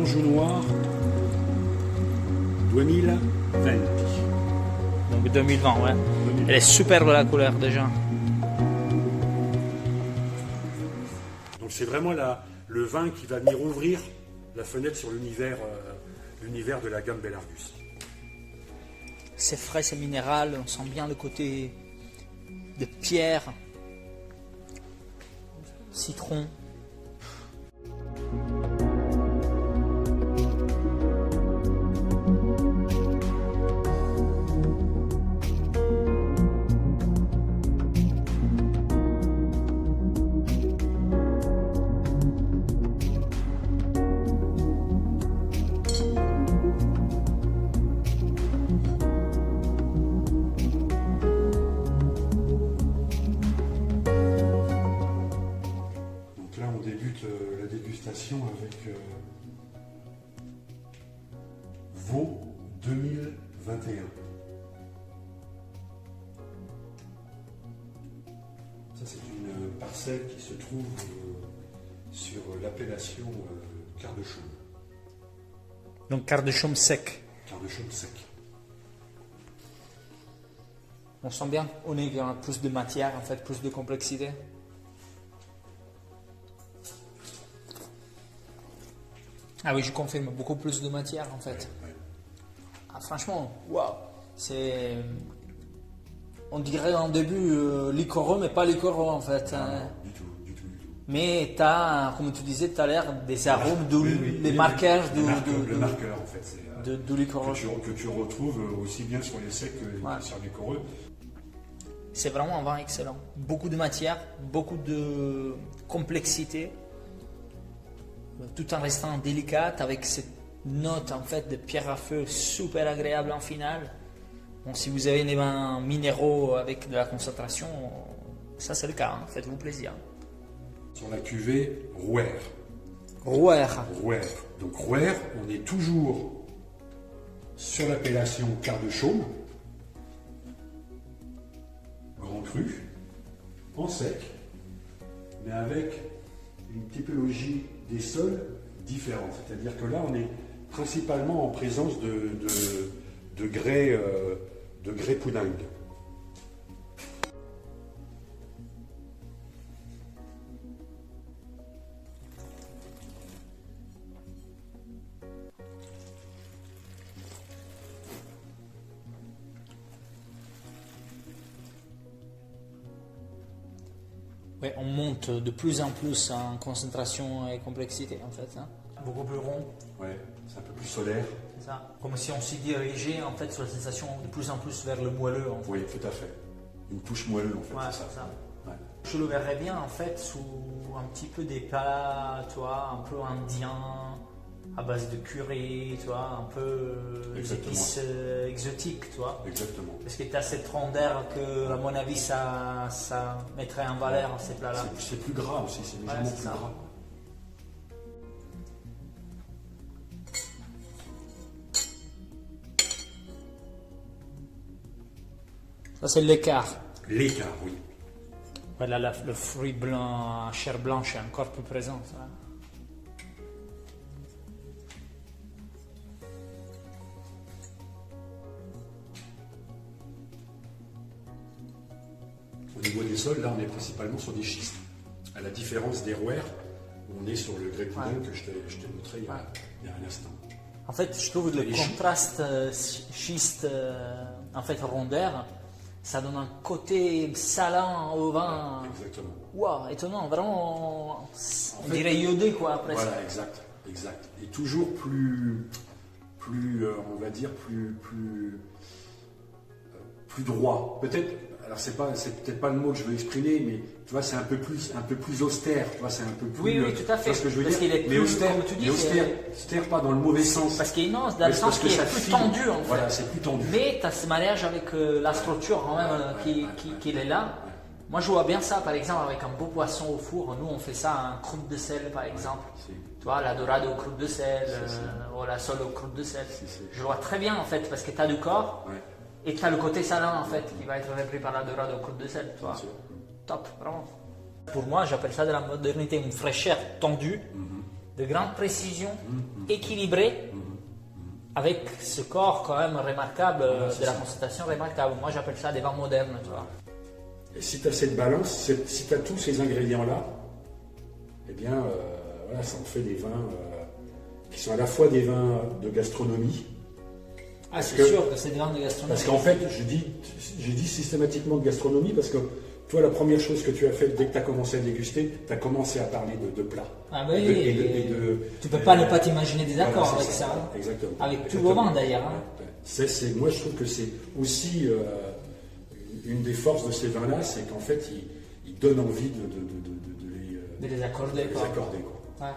l'Anjou Noir 2020. Donc 2020, ouais. Elle est superbe la couleur déjà. Donc c'est vraiment le vin qui va venir ouvrir la fenêtre sur l'univers de la gamme Bellargus. C'est frais, c'est minéral, on sent bien le côté de pierre, citron. La dégustation avec Vaux 2021. Ça c'est une parcelle qui se trouve sur l'appellation Quart de Chaume. Donc quart de chaume sec. Quart de Chaume sec. On sent bien au nez qu'il y a plus de matière, en fait, plus de complexité. Ah oui, je confirme, beaucoup plus de matière en fait. Ouais. Ah, franchement, waouh, c'est. On dirait en début liquoreux, mais pas liquoreux en fait. Non, du tout. Mais tu as, comme tu disais tout à l'heure, des arômes, les marqueurs le marqueur en fait, c'est de liquoreux. que tu retrouves aussi bien sur les secs que sur les liquoreux. C'est vraiment un vin excellent. Beaucoup de matière, beaucoup de complexité. Tout en restant délicate avec cette note en fait de pierre à feu super agréable en finale. Bon, si vous avez des vins minéraux avec de la concentration, ça c'est le cas, hein. Faites-vous plaisir. Sur la cuvée Rouher. Rouher. Donc Rouher, on est toujours sur l'appellation Quart de Chaume, grand cru, en sec, mais avec une typologie des sols différents. C'est-à-dire que là, on est principalement en présence de grès Poudingue. Ouais, on monte de plus en plus en concentration et complexité en fait. Hein. Beaucoup plus rond. Ouais, c'est un peu plus solaire. C'est ça. Comme si on s'y dirigeait en fait sur la sensation de plus en plus vers le moelleux. En fait. Oui, tout à fait. Une touche moelleuse en fait, ouais, c'est ça. Ouais. Je le verrais bien en fait sous un petit peu des plats, tu vois, un peu indiens, à base de curry, tu vois, un peu des épices exotiques, tu vois. Exactement. Parce que tu as cette rondeur que, à mon avis, ça mettrait en valeur ces plats-là. C'est plus gras aussi, c'est légèrement plus gras. Ça, c'est l'écart. L'écart, oui. Voilà, le fruit blanc, chair blanche est encore plus présent. Ça. Au niveau des sols, là, on est principalement sur des schistes. À la différence des Rouher, on est sur le grès Poudingue que je t'ai montré il y a un instant. En fait, je trouve que le contraste schiste, en fait, rondeur, ça donne un côté salant au vin. Ouais, exactement. Waouh, étonnant, vraiment, on dirait iodé quoi après ça. Voilà, exact. Et toujours plus on va dire, plus droit. Peut-être, alors c'est peut-être pas le mot que je veux exprimer, mais tu vois, c'est un peu plus austère, tu vois, c'est un peu plus. Oui, tout à fait. Tu vois ce que je veux parce dire. qu'il est mais plus, austère, comme tu dis, austère pas dans le mauvais sens. Parce qu'il est dans le sens qu'il est plus tendu en fait. Voilà, c'est plus tendu. Mais tu as ce mariage avec la structure quand même qui est là. Ouais. Moi je vois bien ça par exemple avec un beau poisson au four. Nous on fait ça en croûte de sel par exemple. Tu vois, la dorade aux croûtes de sel, ou la sole aux croûtes de sel. Je vois très bien en fait parce que tu as du corps. Ouais. Et tu as le côté salin en fait qui va être repris par la dorade aux croûtes de sel. Tu vois. Top, vraiment. Pour moi, j'appelle ça de la modernité, une fraîcheur tendue, de grande précision, équilibré, avec ce corps quand même remarquable, de la constatation remarquable. Moi j'appelle ça des vins modernes, tu vois. Et si tu as cette balance, si tu as tous ces ingrédients-là, eh bien, voilà, ça en fait des vins qui sont à la fois des vins de gastronomie. Ah, c'est sûr que c'est des vins de gastronomie. Parce qu'en fait, je dis systématiquement de gastronomie parce que toi, la première chose que tu as faite dès que tu as commencé à déguster, tu as commencé à parler de plats. Ah oui, tu peux pas ne pas t'imaginer des accords voilà, avec ça. Exactement. Avec tous vos vins d'ailleurs. Hein. Moi, je trouve que c'est aussi une des forces de ces vins-là, c'est qu'en fait, ils donnent envie de les accorder. Quoi. Ouais.